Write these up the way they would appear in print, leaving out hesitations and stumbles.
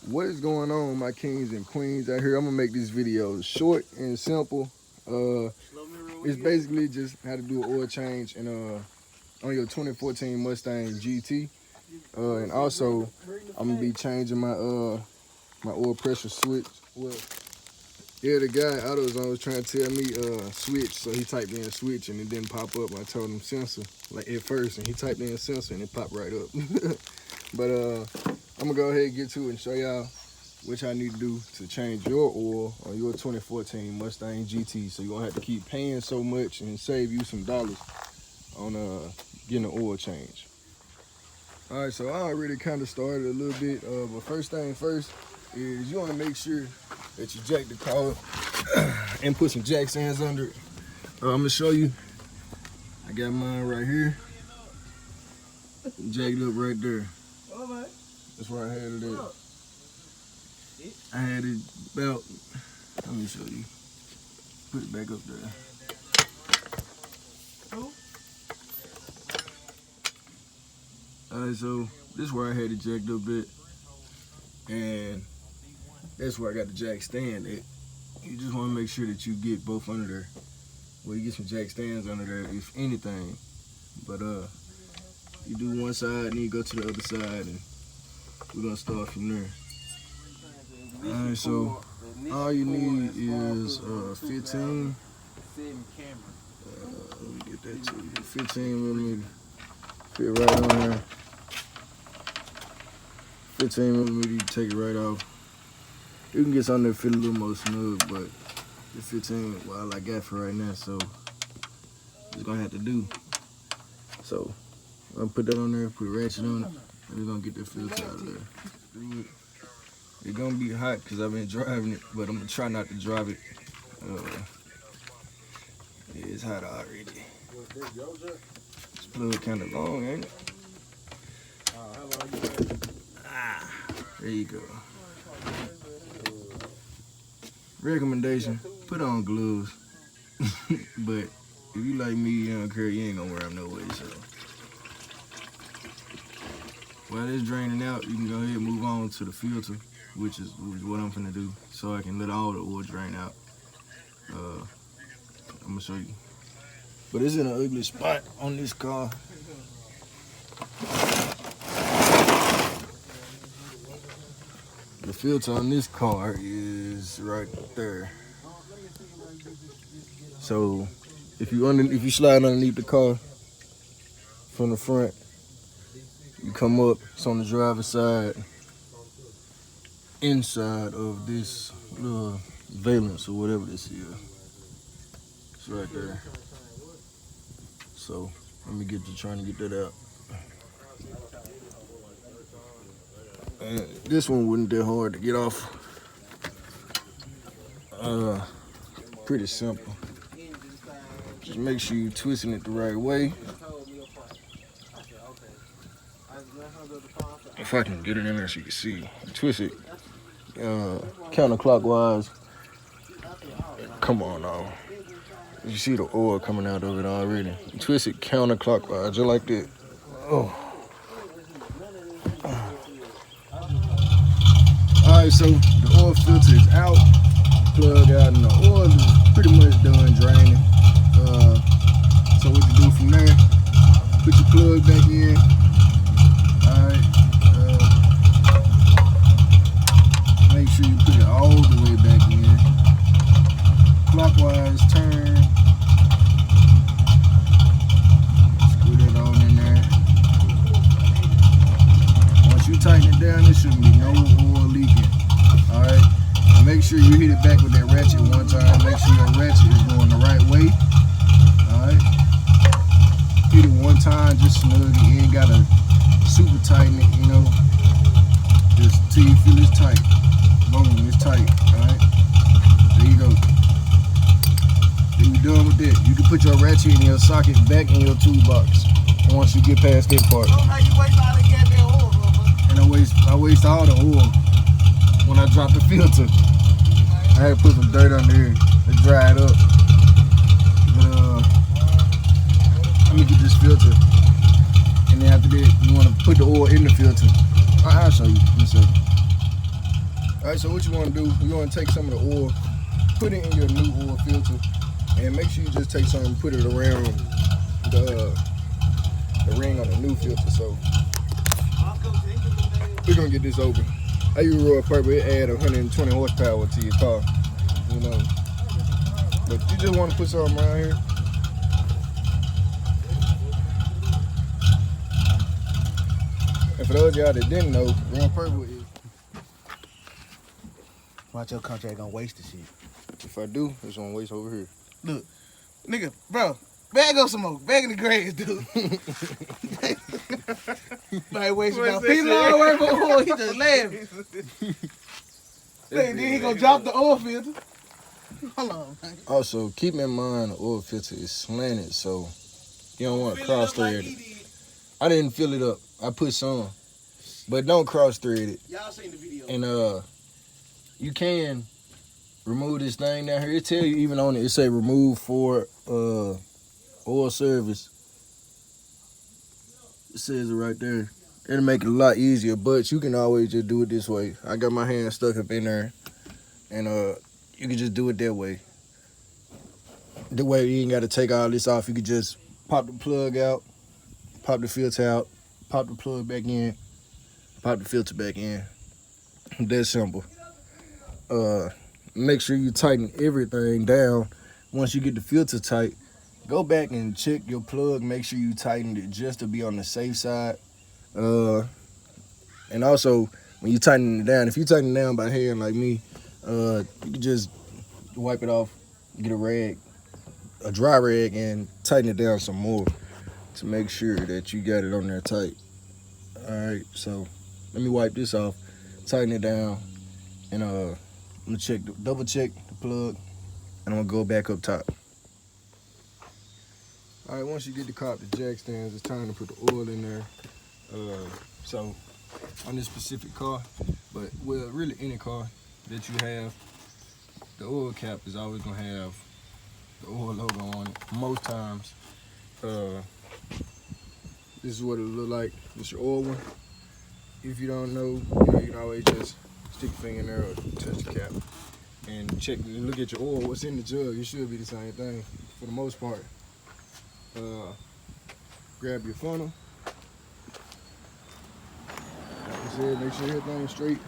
What is going on, my kings and queens out here? I'm gonna make this video short and simple. It's basically just how to do an oil change and on your 2014 Mustang GT. And also I'm gonna be changing my my oil pressure switch. Well, yeah, the guy AutoZone was trying to tell me switch, so he typed in switch and it didn't pop up. I told him sensor, like at first, and he typed in sensor and it popped right up. But I'm gonna go ahead and get to it and show y'all what y'all need to do to change your oil on your 2014 Mustang GT, so you won't have to keep paying so much and save you some dollars on getting an oil change. All right, so I already kind of started a little bit, but first thing first is you want to make sure that you jack the car and put some jack stands under it. I'm gonna show you. I got mine right here, jacked up right there. That's where I had it at. I had it about, let me show you. Put it back up there. Alright, so this is where I had it jacked up at. And that's where I got the jack stand at. You just want to make sure that you get both under there. Well, you get some jack stands under there, if anything. But you do one side and then you go to the other side, and we're gonna start from there. Alright, so all you need is 15. Let me get that to you. 15mm. Fit right on there. 15mm, you take it right off. You can get something that fit a little more snug, but the 15, well, I got for right now, so it's gonna have to do. So I'm gonna put that on there, put a ratchet on it, and we're gonna get that filter out of there. It's gonna be hot because I've been driving it, but I'm gonna try not to drive it. Yeah, it's hot already. This plug kind of long, ain't it? There you go. Recommendation, put on gloves. But if you like me, you don't care, you ain't gonna wear them no way, so. While it's draining out, you can go ahead and move on to the filter, which is what I'm finna do, so I can let all the oil drain out. I'm gonna show you. But it's in an ugly spot on this car. The filter on this car is right there. So if you slide underneath the car from the front, you come up, it's on the driver's side, inside of this little valence or whatever this is. It's right there. So let me get to trying to get that out. And this one wasn't that hard to get off. Pretty simple. Just make sure you're twisting it the right way. If I can get it in there so you can see. Twist it counterclockwise. Come on now. You see the oil coming out of it already. Twist it counterclockwise, just like that. Oh. Alright, so the oil filter is out, plug out, and the oil is pretty much done draining. So what you do from there, put your plug back in. Alright, make sure you put it all the way back in. Clockwise turn. Screw that on in there. Once you tighten it down, there shouldn't be no oil leaking. Alright, make sure you hit it back with that ratchet one time. Make sure your ratchet is going the right way. Alright, hit it one time, just snug it. You ain't gotta super tighten it, you know, just till you feel it's tight. Boom, it's tight. Alright, there you go. Then you're done with that. You can put your ratchet in your socket back in your toolbox once you get past that part. And I waste all the oil when I drop the filter. I had to put some dirt under here to dry it up. But let me get this filter. And then after that, you want to put the oil in the filter. I'll show you in a second. Alright, so what you want to do, you want to take some of the oil, put it in your new oil filter, and make sure you just take some and put it around the ring on the new filter. So we're gonna get this open. I use Royal Purple. It add 120 horsepower to your car, you know. But you just want to put something around here. And for those of y'all that didn't know, Royal Purple is. Watch your contract gonna waste the shit. If I do, it's gonna waste over here. Look, nigga, bro, bag up some more. Bag in the graves, dude. Might waste about $50 worth of oil. He just laughing. Then he gonna drop the oil filter. Hold on, man. Also, keep in mind the oil filter is slanted, so you don't want to cross thread it. I didn't fill it up. I put some, but don't cross thread it. Y'all seen the video. And you can remove this thing down here. It tell you even on it. It say remove for oil service. It says it right there. It'll make it a lot easier, but you can always just do it this way. I got my hand stuck up in there, and you can just do it that way. The way you ain't got to take all this off. You can just pop the plug out, pop the filter out, pop the plug back in, pop the filter back in. That simple. Make sure you tighten everything down. Once you get the filter tight, go back and check your plug. Make sure you tighten it just to be on the safe side. And also, when you tighten it down, if you tighten it down by hand like me, you can just wipe it off, get a rag, a dry rag, and tighten it down some more to make sure that you got it on there tight. All right, so let me wipe this off, tighten it down, and I'm gonna double check the plug, and I'm gonna go back up top. All right, once you get the car up the jack stands, it's time to put the oil in there. So on this specific car, but well, really any car that you have, the oil cap is always gonna have the oil logo on it. Most times, this is what it look like. It's your oil one. If you don't know, you can always just stick your finger in there or touch the cap and check and look at your oil. What's in the jug? It should be the same thing for the most part. Grab your funnel. Like I said, make sure everything's straight.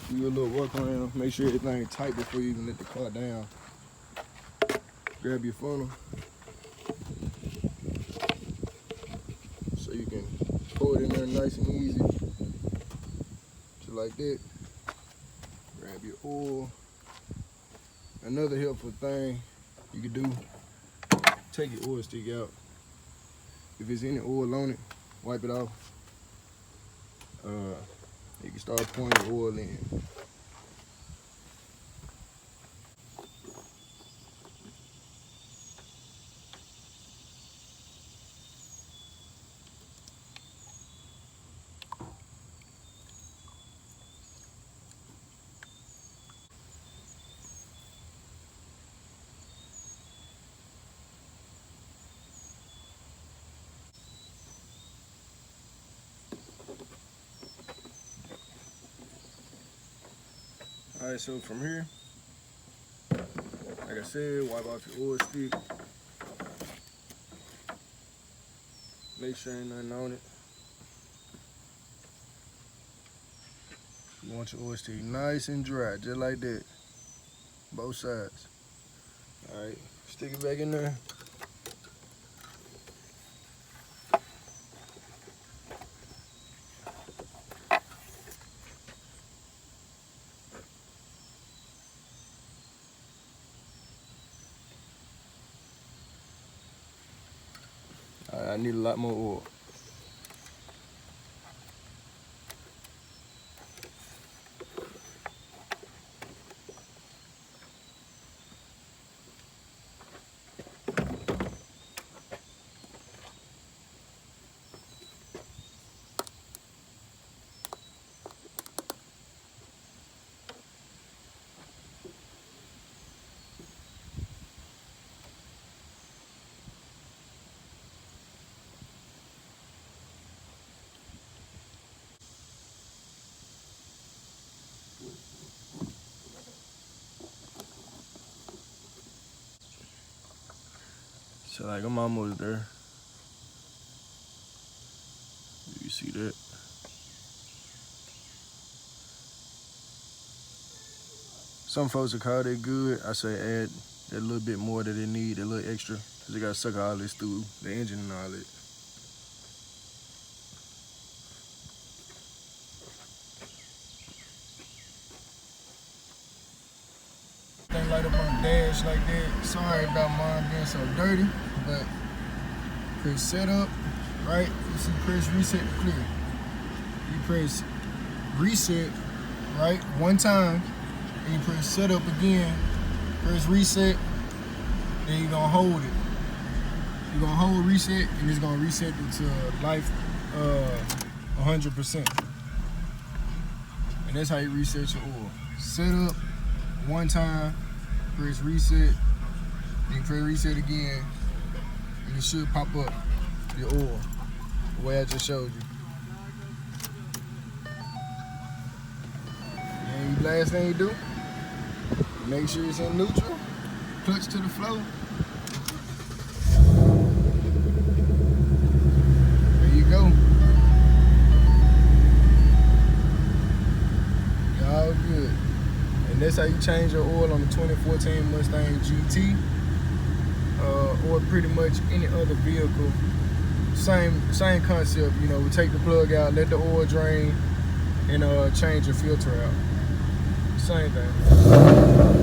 Do your little work around. Make sure everything's tight before you even let the car down. Grab your funnel so you can pour it in there nice and easy. Just like that. Grab your oil. Another helpful thing you can do, take your oil stick out. If there's any oil on it, wipe it off. You can start pouring the oil in. All right, so from here, like I said, wipe off your oil stick. Make sure ain't nothing on it. You want your oil stick nice and dry, just like that. Both sides. All right, stick it back in there. All right, I need a lot more oil. So like I'm almost there. You see that? Some folks will call that good. I say add that little bit more that they need, that little extra, because they gotta suck all this through the engine and all that. Thing light up on the dash like that. Sorry about mine being so dirty, but press setup, right? You see press reset to clear. You press reset, right, one time, and you press setup again, press reset, then you're gonna hold it. You're gonna hold reset, and it's gonna reset it to life 100%. And that's how you reset your oil. Setup, one time, press reset, then press reset again, and it should pop up your oil, the way I just showed you. And the last thing you do, make sure it's in neutral, clutch to the floor. There you go. You're all good. And that's how you change your oil on the 2014 Mustang GT, or pretty much any other vehicle. Same concept, you know, we take the plug out, let the oil drain, and change your filter out. Same thing.